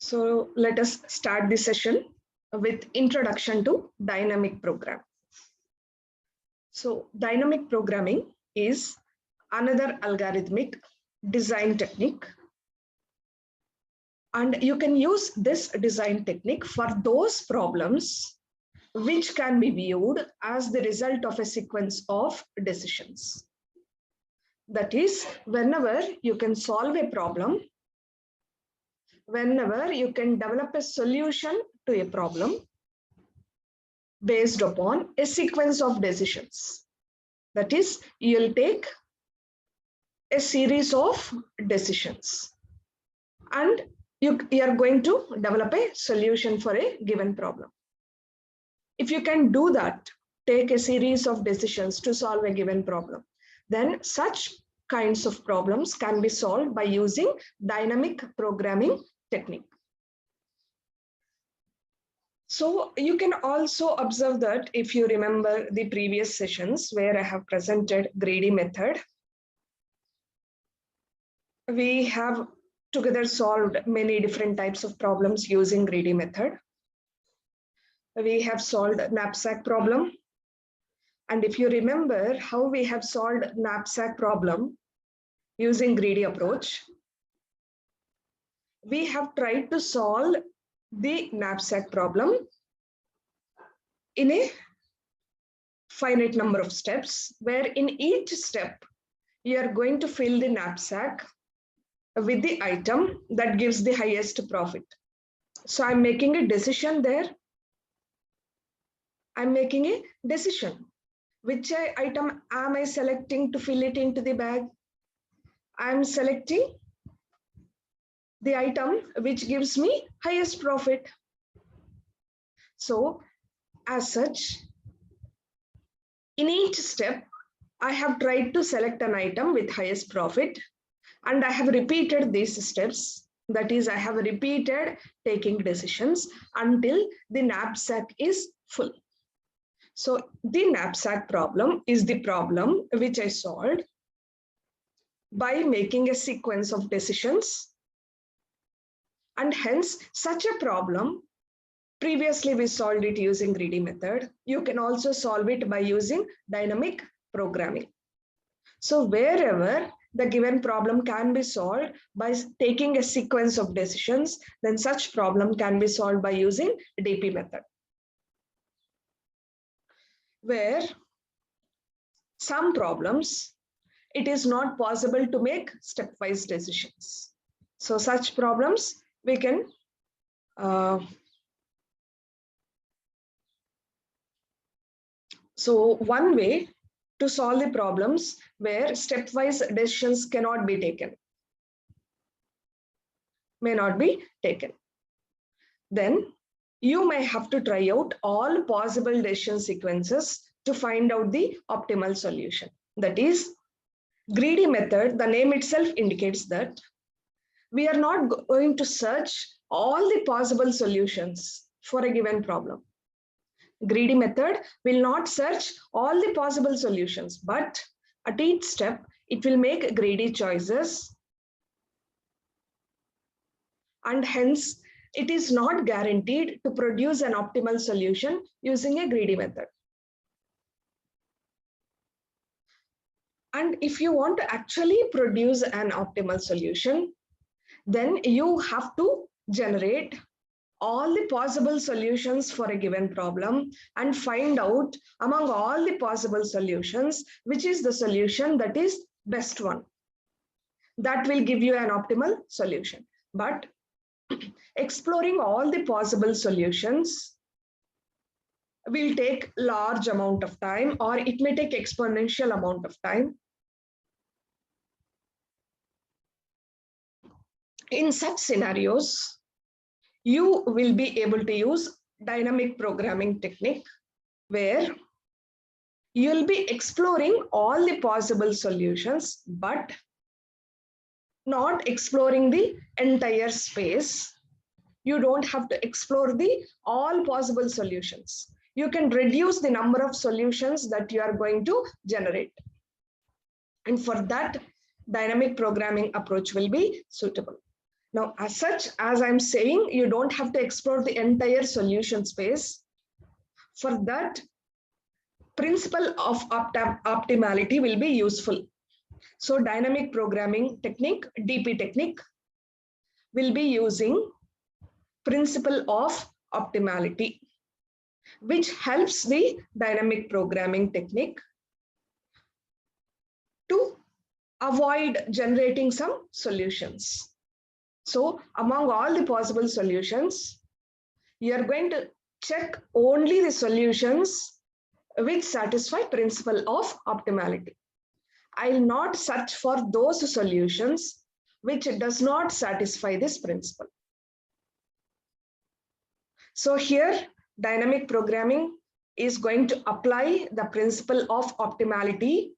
So let us start this session with introduction to dynamic program. So dynamic programming is another algorithmic design technique. And you can use this design technique for those problems which can be viewed as the result of a sequence of decisions. That is, whenever you can solve a problem, whenever you can develop a solution to a problem based upon a sequence of decisions. That is, you'll take a series of decisions and you are going to develop a solution for a given problem. If you can do that, take a series of decisions to solve a given problem, then such kinds of problems can be solved by using dynamic programming technique. So you can also observe that if you remember the previous sessions where I have presented greedy method, we have together solved many different types of problems using greedy method. We have solved knapsack problem. And if you remember how we have solved knapsack problem using greedy approach, we have tried to solve the knapsack problem in a finite number of steps, where in each step, you are going to fill the knapsack with the item that gives the highest profit. So I'm making a decision there. I'm making a decision. Which item am I selecting to fill it into the bag? I'm selecting the item which gives me highest profit. So as such, in each step, I have tried to select an item with highest profit, and I have repeated these steps. That is, I have repeated taking decisions until the knapsack is full. So the knapsack problem is the problem which I solved by making a sequence of decisions. And hence, such a problem, previously we solved it using greedy method. You can also solve it by using dynamic programming. So wherever the given problem can be solved by taking a sequence of decisions, then such problem can be solved by using DP method. Where some problems, it is not possible to make stepwise decisions. So such problems we can so one way to solve the problems where stepwise decisions cannot be taken, may not be taken, then you may have to try out all possible decision sequences to find out the optimal solution. That is, greedy method, the name itself indicates that we are not going to search all the possible solutions for a given problem. Greedy method will not search all the possible solutions, but at each step, it will make greedy choices. And hence, it is not guaranteed to produce an optimal solution using a greedy method. And if you want to actually produce an optimal solution, then you have to generate all the possible solutions for a given problem and find out among all the possible solutions, which is the solution that is best one. That will give you an optimal solution. But exploring all the possible solutions will take large amount of time, or it may take exponential amount of time. In such scenarios, you will be able to use dynamic programming technique, where you'll be exploring all the possible solutions, but not exploring the entire space. You don't have to explore the all possible solutions. You can reduce the number of solutions that you are going to generate. And for that, dynamic programming approach will be suitable. Now, as such, as I'm saying, you don't have to explore the entire solution space. For that, principle of optimality will be useful. So dynamic programming technique, DP technique, will be using principle of optimality, which helps the dynamic programming technique to avoid generating some solutions. So among all the possible solutions, you are going to check only the solutions which satisfy principle of optimality. I will not search for those solutions which does not satisfy this principle. So here, dynamic programming is going to apply the principle of optimality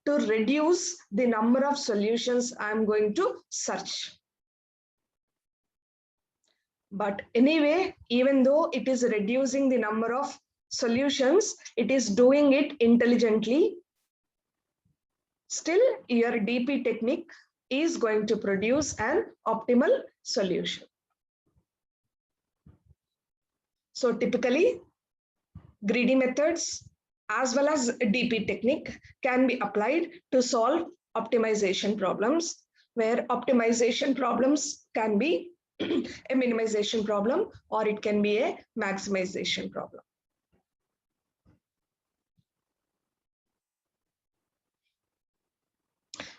to reduce the number of solutions I'm going to search. But anyway, even though it is reducing the number of solutions, it is doing it intelligently. Still, your DP technique is going to produce an optimal solution. So typically, greedy methods as well as DP technique can be applied to solve optimization problems, where optimization problems can be a minimization problem or it can be a maximization problem.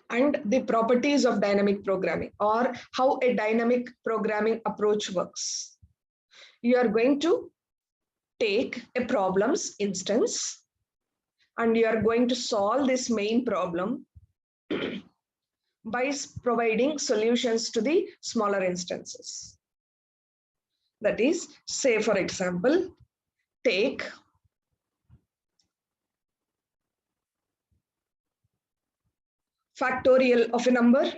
And the properties of dynamic programming, or how a dynamic programming approach works. You are going to take a problems instance and you are going to solve this main problem by providing solutions to the smaller instances. That is, say for example, take factorial of a number,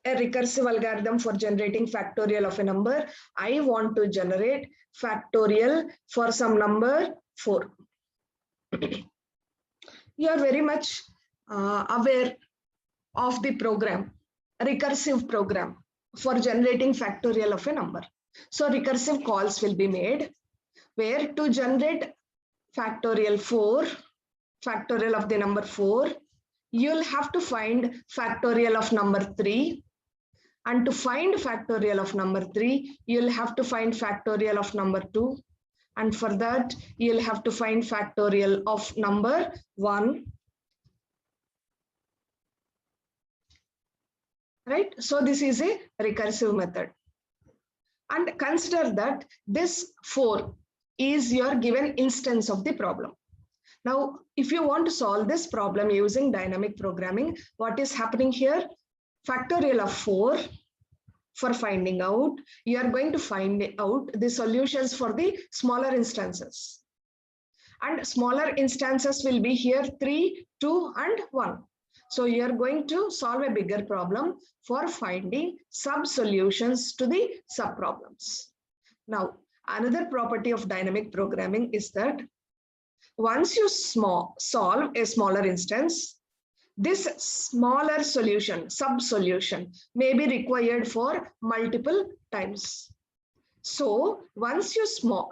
a recursive algorithm for generating factorial of a number. I want to generate factorial for some number 4. You are very much aware of the program, recursive program for generating factorial of a number. So recursive calls will be made where to generate factorial 4, factorial of the number 4, you'll have to find factorial of number 3. And to find factorial of number 3, you'll have to find factorial of number 2. And for that, you'll have to find factorial of number 1. Right? So this is a recursive method. And consider that this 4 is your given instance of the problem. Now, if you want to solve this problem using dynamic programming, what is happening here? Factorial of 4 for finding out, you are going to find out the solutions for the smaller instances. And smaller instances will be here 3, 2, and 1. So you are going to solve a bigger problem for finding sub-solutions to the sub-problems. Now, another property of dynamic programming is that once you solve a smaller instance, this smaller solution, sub-solution, may be required for multiple times. So once you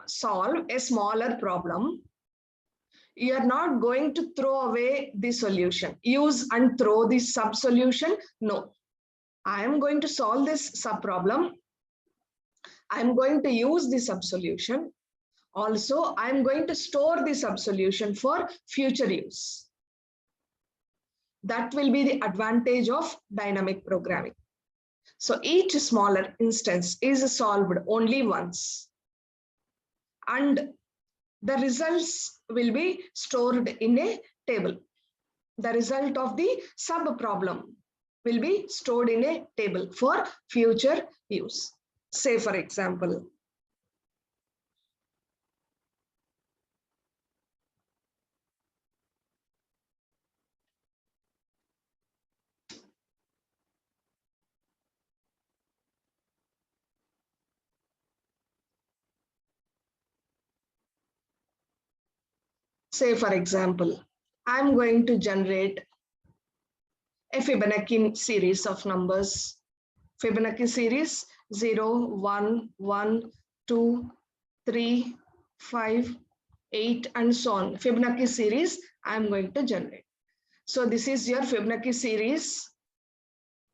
solve a smaller problem, you are not going to throw away the solution, use and throw the sub-solution. No, I am going to solve this sub-problem. I am going to use the sub-solution. Also, I am going to store the sub-solution for future use. That will be the advantage of dynamic programming. So each smaller instance is solved only once. And the results will be stored in a table. The result of the sub-problem will be stored in a table for future use. Say, for example, I'm going to generate a Fibonacci series of numbers Fibonacci series 0, 1, 1, 2, 3, 5, 8, and so on. Fibonacci series I am going to generate. So this is your Fibonacci series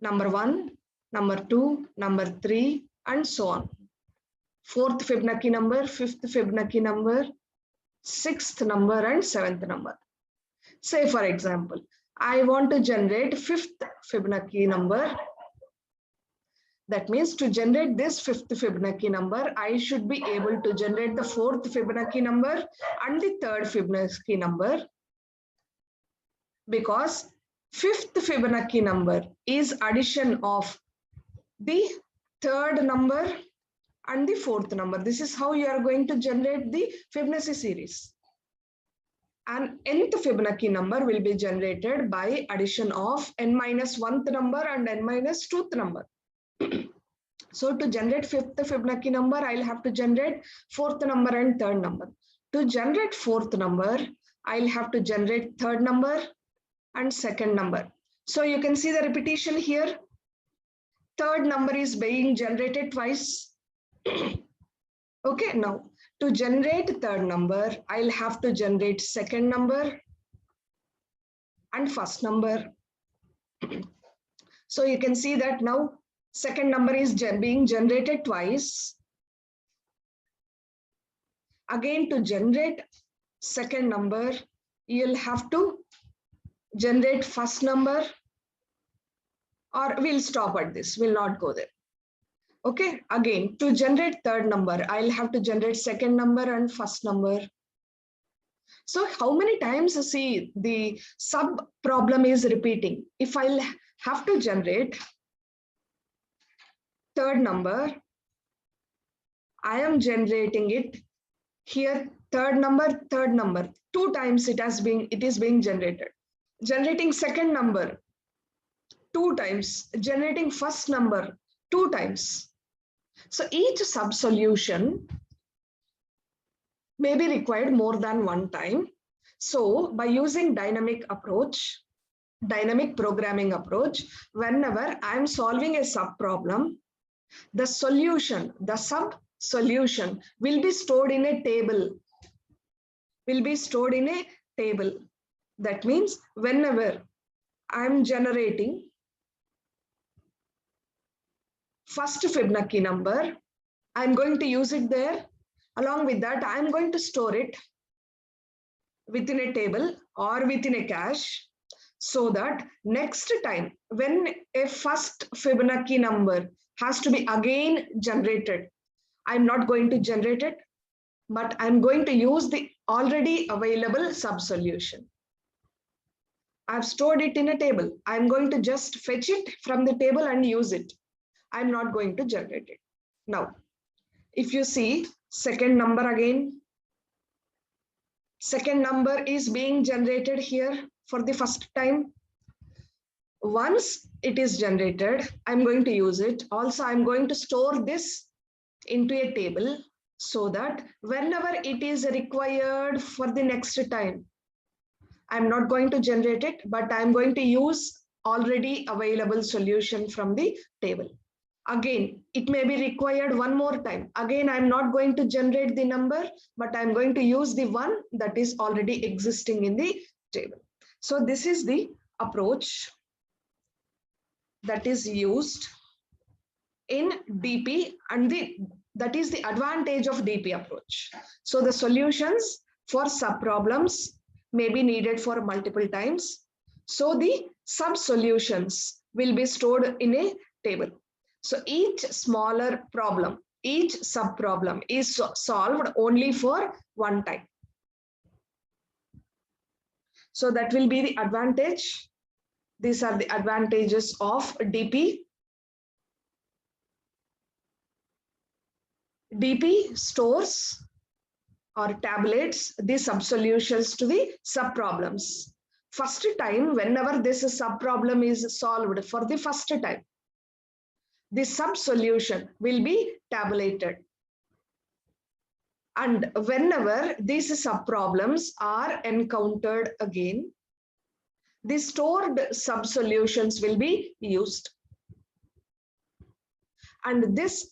number 1, number 2, number 3, and so on. 4th Fibonacci number, 5th Fibonacci number, 6th number, and 7th number. Say for example, I want to generate 5th Fibonacci number. That means to generate this 5th Fibonacci number, I should be able to generate the 4th Fibonacci number and the 3rd Fibonacci number, because 5th Fibonacci number is addition of the 3rd number and the 4th number. This is how you are going to generate the Fibonacci series. And nth Fibonacci number will be generated by addition of n-1th number and n-2th number. So to generate 5th Fibonacci number, I'll have to generate 4th number and 3rd number. To generate 4th number, I'll have to generate 3rd number and 2nd number. So you can see the repetition here. 3rd number is being generated twice. Okay, now to generate 3rd number, I'll have to generate 2nd number and 1st number. So you can see that now 2nd number is being generated twice. Again, to generate 2nd number, you'll have to generate 1st number, or we'll stop at this, we'll not go there. Okay, again, to generate 3rd number, I'll have to generate 2nd number and 1st number. So how many times, see, the sub problem is repeating. If I'll have to generate 3rd number, I am generating it here, 3rd number, 2 times it is being generated. Generating 2nd number, 2 times. Generating 1st number, 2 times. So each sub solution may be required more than 1 time. So by using dynamic programming approach, whenever I am solving a sub problem, the solution, the sub solution will be stored in a table. That means whenever I am generating 1st Fibonacci number, I'm going to use it there. Along with that, I'm going to store it within a table or within a cache, so that next time when a 1st Fibonacci number has to be again generated, I'm not going to generate it, but I'm going to use the already available sub solution. I've stored it in a table. I'm going to just fetch it from the table and use it. I'm not going to generate it. Now, if you see 2nd number again, 2nd number is being generated here for the 1st time. Once it is generated, I'm going to use it. Also, I'm going to store this into a table so that whenever it is required for the next time, I'm not going to generate it, but I'm going to use already available solution from the table. Again, it may be required 1 more time. Again, I'm not going to generate the number, but I'm going to use the one that is already existing in the table. So this is the approach that is used in DP, and that is the advantage of DP approach. So the solutions for sub problems may be needed for multiple times. So the sub solutions will be stored in a table. So each smaller problem, each sub problem is solved only for 1 time. So that will be the advantage. These are the advantages of DP. DP stores or tabulates the sub solutions to the sub problems. First time, whenever this sub problem is solved for the first time, the sub solution will be tabulated. And whenever these sub problems are encountered again, the stored sub solutions will be used. And this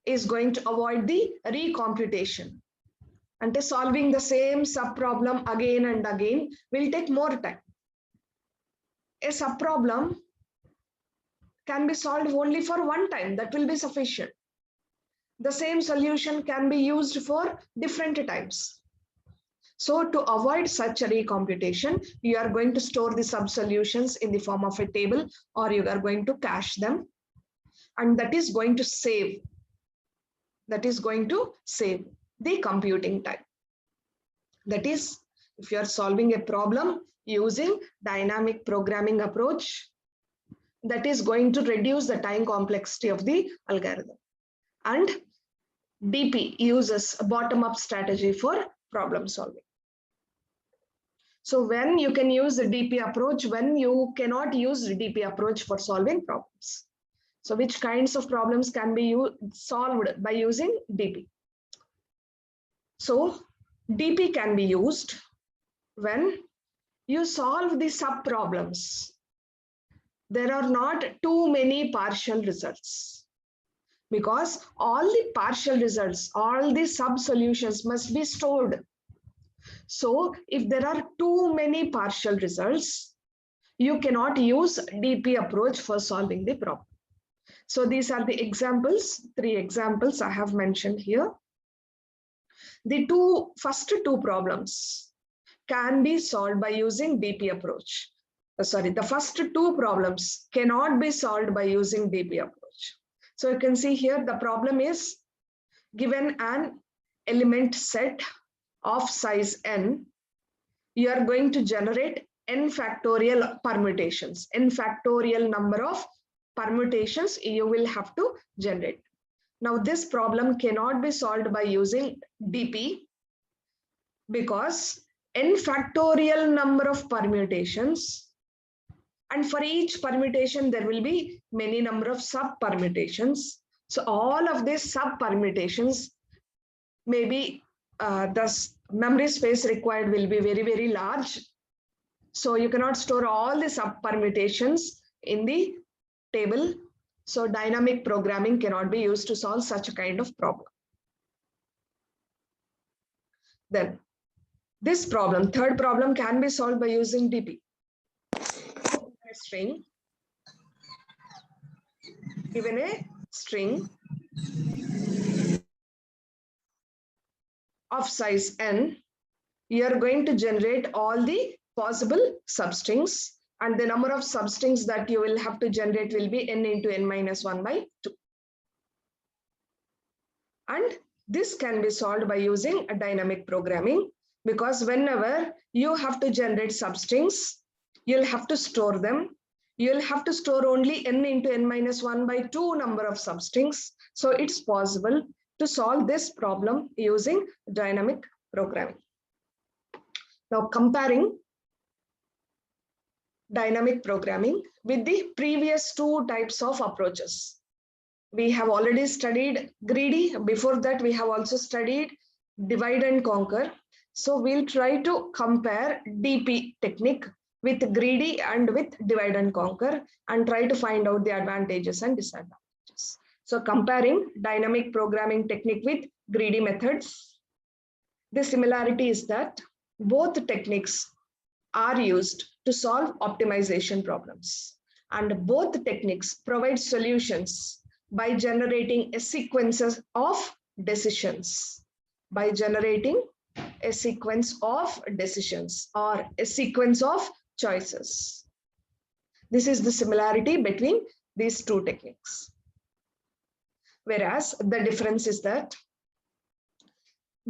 is going to avoid the recomputation. And solving the same subproblem again and again will take more time. A subproblem can be solved only for one time. That will be sufficient. The same solution can be used for different times. So to avoid such a recomputation, you are going to store the sub-solutions in the form of a table, or you are going to cache them. And that is going to save. That is going to save the computing time. That is, if you are solving a problem using dynamic programming approach, that is going to reduce the time complexity of the algorithm. And DP uses a bottom-up strategy for problem solving. So when you can use the DP approach, when you cannot use the DP approach for solving problems. So which kinds of problems can be solved by using DP? So DP can be used when you solve the sub-problems. There are not too many partial results, because all the partial results, all the sub-solutions must be stored. So if there are too many partial results, you cannot use DP approach for solving the problem. So these are the examples, 3 examples I have mentioned here. The first two problems can be solved by using DP approach. The first 2 problems cannot be solved by using DP approach. So you can see here the problem is given an element set of size n. You are going to generate n factorial permutations, n factorial number of permutations you will have to generate. Now this problem cannot be solved by using DP because n factorial number of permutations, and for each permutation there will be many number of sub permutations. So all of these sub permutations, maybe the memory space required will be very, very large. So you cannot store all the sub permutations in the table. So dynamic programming cannot be used to solve such a kind of problem. Then this problem, third problem, can be solved by using DP. Given a string of size n, you are going to generate all the possible substrings, and the number of substrings that you will have to generate will be n into n minus 1 by 2. And this can be solved by using a dynamic programming, because whenever you have to generate substrings, you'll have to store them. You'll have to store only n into n minus 1 by 2 number of substrings. So it's possible to solve this problem using dynamic programming. Now comparing dynamic programming with the previous 2 types of approaches. We have already studied greedy. Before that, we have also studied divide and conquer. So we'll try to compare DP technique with greedy and with divide and conquer, and try to find out the advantages and disadvantages. So comparing dynamic programming technique with greedy methods, the similarity is that both techniques are used to solve optimization problems, and both techniques provide solutions by generating a sequence of decisions, by generating a sequence of decisions or a sequence of choices. This is the similarity between these 2 techniques. Whereas the difference is that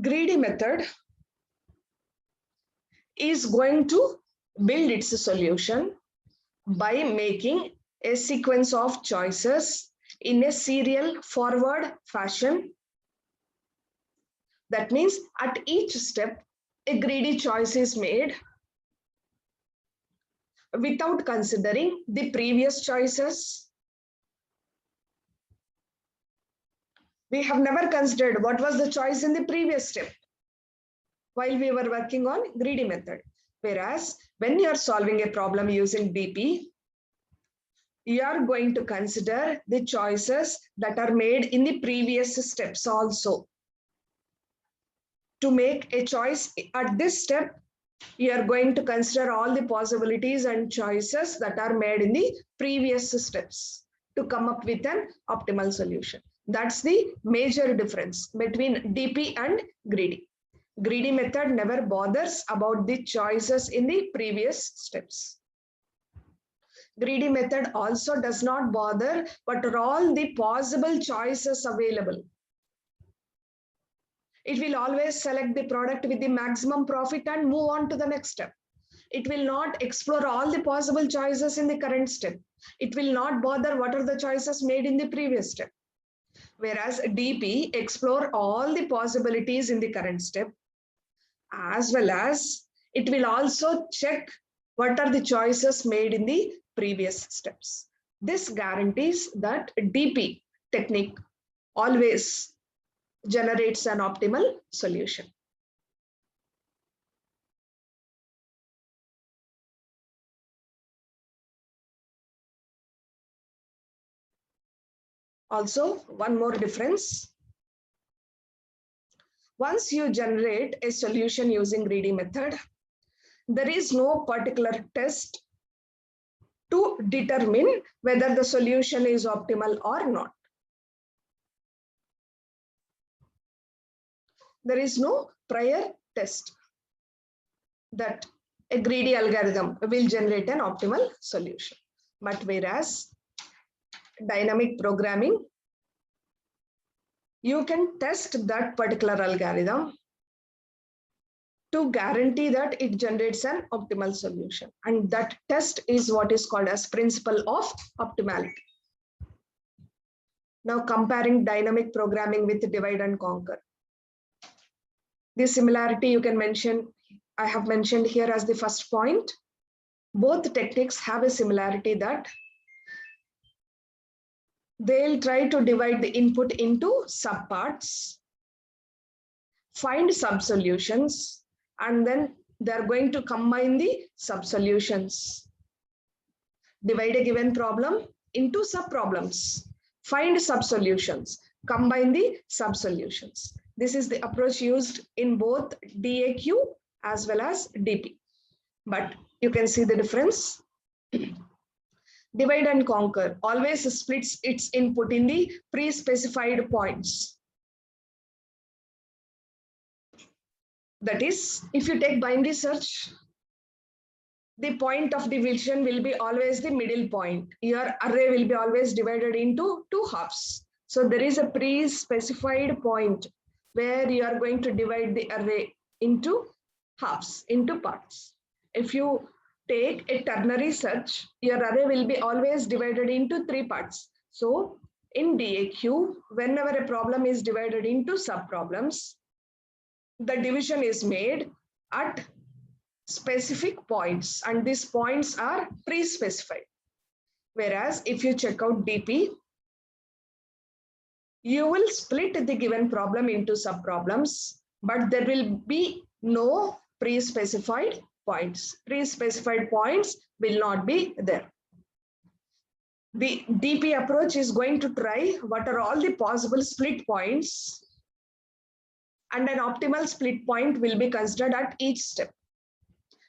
greedy method is going to build its solution by making a sequence of choices in a serial forward fashion. That means at each step, a greedy choice is made without considering the previous choices. We have never considered what was the choice in the previous step while we were working on greedy method. Whereas when you are solving a problem using DP, you are going to consider the choices that are made in the previous steps also. To make a choice at this step, you are going to consider all the possibilities and choices that are made in the previous steps to come up with an optimal solution. That's the major difference between DP and greedy. Greedy method never bothers about the choices in the previous steps. Greedy method also does not bother what are all the possible choices available. It will always select the product with the maximum profit and move on to the next step. It will not explore all the possible choices in the current step. It will not bother what are the choices made in the previous step. Whereas DP explore all the possibilities in the current step, as well as it will also check what are the choices made in the previous steps. This guarantees that DP technique always generates an optimal solution. Also, one more difference. Once you generate a solution using greedy method, there is no particular test to determine whether the solution is optimal or not. There is no prior test that a greedy algorithm will generate an optimal solution. But whereas dynamic programming, you can test that particular algorithm to guarantee that it generates an optimal solution. And that test is what is called as principle of optimality. Now comparing dynamic programming with divide and conquer. The similarity you can mention, I have mentioned here as the first point. Both techniques have a similarity that they'll try to divide the input into subparts, find sub-solutions, and then they're going to combine the sub-solutions. Divide a given problem into sub-problems, find sub-solutions, combine the sub-solutions. This is the approach used in both DAQ as well as DP. But you can see the difference. Divide and conquer always splits its input in the pre-specified points. That is, if you take binary search, the point of division will be always the middle point. Your array will be always divided into two halves. So there is a pre-specified point where you are going to divide the array into halves, into parts. If you take a ternary search, your array will be always divided into three parts. So in DAQ, whenever a problem is divided into sub-problems, the division is made at specific points, and these points are pre-specified. Whereas if you check out DP, you will split the given problem into sub-problems, but there will be no pre-specified points. Pre-specified points will not be there. The DP approach is going to try what are all the possible split points, and an optimal split point will be considered at each step.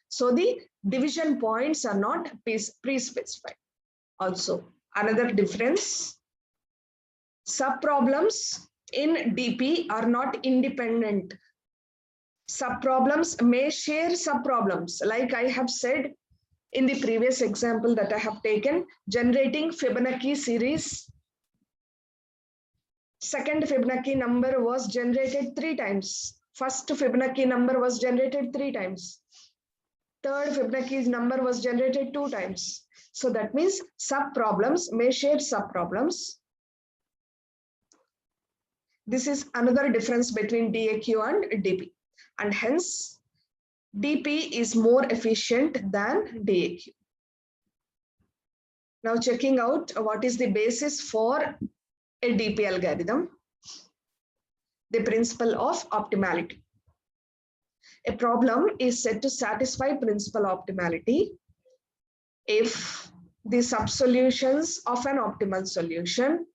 So the division points are not pre-specified. Also, another difference, sub-problems in DP are not independent. Sub-problems may share sub-problems. Like I have said in the previous example that I have taken, generating Fibonacci series. Second Fibonacci number was generated 3 times. First Fibonacci number was generated 3 times. Third Fibonacci number was generated 2 times. So that means sub-problems may share sub-problems. This is another difference between DAQ and DP. And hence, DP is more efficient than DAQ. Now checking out what is the basis for a DP algorithm. The principle of optimality. A problem is said to satisfy principle optimality if the sub-solutions of an optimal solution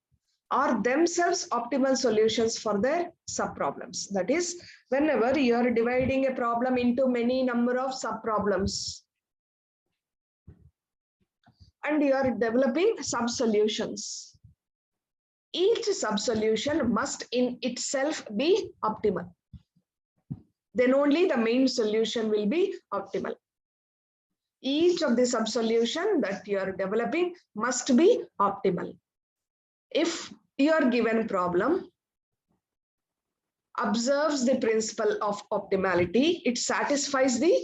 are themselves optimal solutions for their sub-problems. That is, whenever you are dividing a problem into many number of sub-problems and you are developing sub-solutions, each sub-solution must in itself be optimal. Then only the main solution will be optimal. Each of the sub-solution that you are developing must be optimal. If your given problem observes the principle of optimality, it satisfies the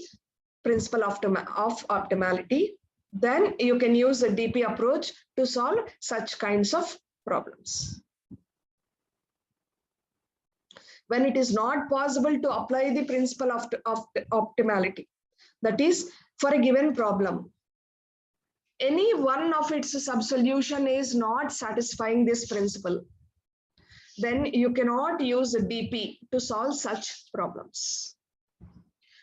principle of optimality, then you can use the DP approach to solve such kinds of problems. When it is not possible to apply the principle of optimality, that is, for a given problem, any one of its sub-solution is not satisfying this principle, then you cannot use the DP to solve such problems.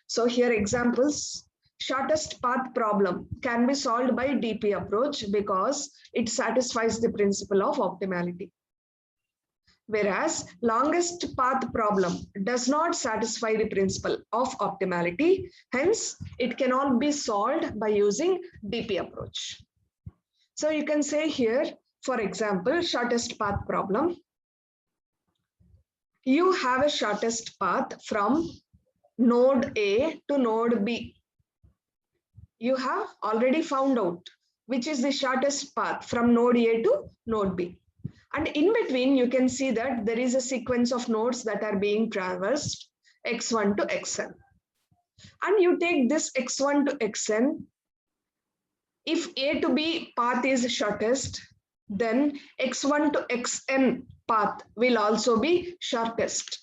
So here examples, shortest path problem can be solved by DP approach because it satisfies the principle of optimality. Whereas longest path problem does not satisfy the principle of optimality, hence it cannot be solved by using DP approach. So you can say here, for example, shortest path problem. You have a shortest path from node A to node B. You have already found out which is the shortest path from node A to node B. And in between, you can see that there is a sequence of nodes that are being traversed, x1 to xn. And you take this x1 to xn. If A to B path is shortest, then x1 to xn path will also be shortest.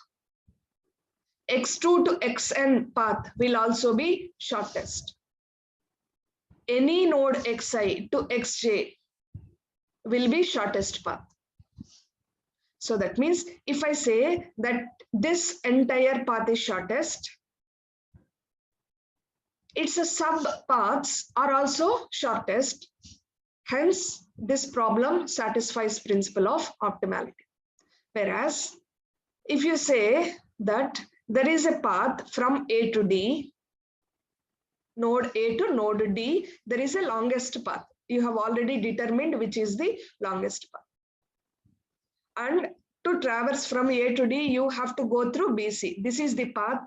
x2 to xn path will also be shortest. Any node xi to xj will be shortest path. So that means if I say that this entire path is shortest, its sub paths are also shortest. Hence, this problem satisfies principle of optimality. Whereas if you say that there is a path from A to D, node A to node D, there is a longest path. You have already determined which is the longest path. And to traverse from A to D, you have to go through BC. This is the path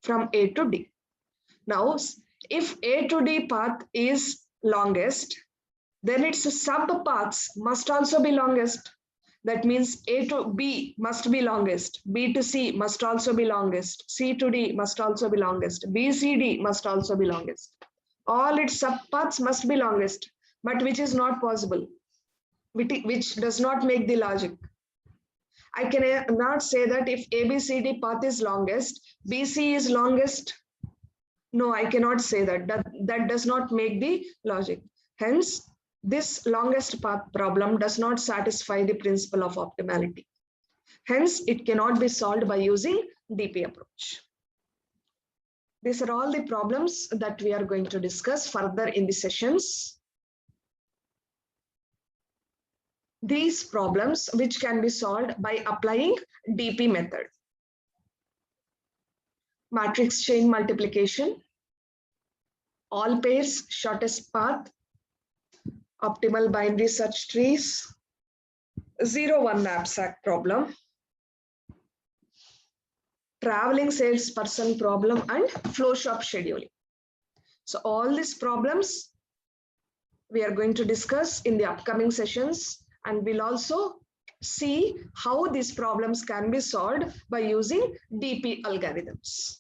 from A to D. Now, if A to D path is longest, then its sub-paths must also be longest. That means A to B must be longest, B to C must also be longest, C to D must also be longest, BCD must also be longest. All its sub-paths must be longest, but which is not possible, which does not make the logic. I cannot say that if ABCD path is longest, BC is longest. No, I cannot say that. That does not make the logic. Hence, this longest path problem does not satisfy the principle of optimality. Hence, it cannot be solved by using DP approach. These are all the problems that we are going to discuss further in the sessions. These problems which can be solved by applying DP method. Matrix chain multiplication, all pairs shortest path, optimal binary search trees, 0-1 knapsack problem, traveling salesperson problem, and flow shop scheduling. So all these problems we are going to discuss in the upcoming sessions, and we'll also see how these problems can be solved by using DP algorithms.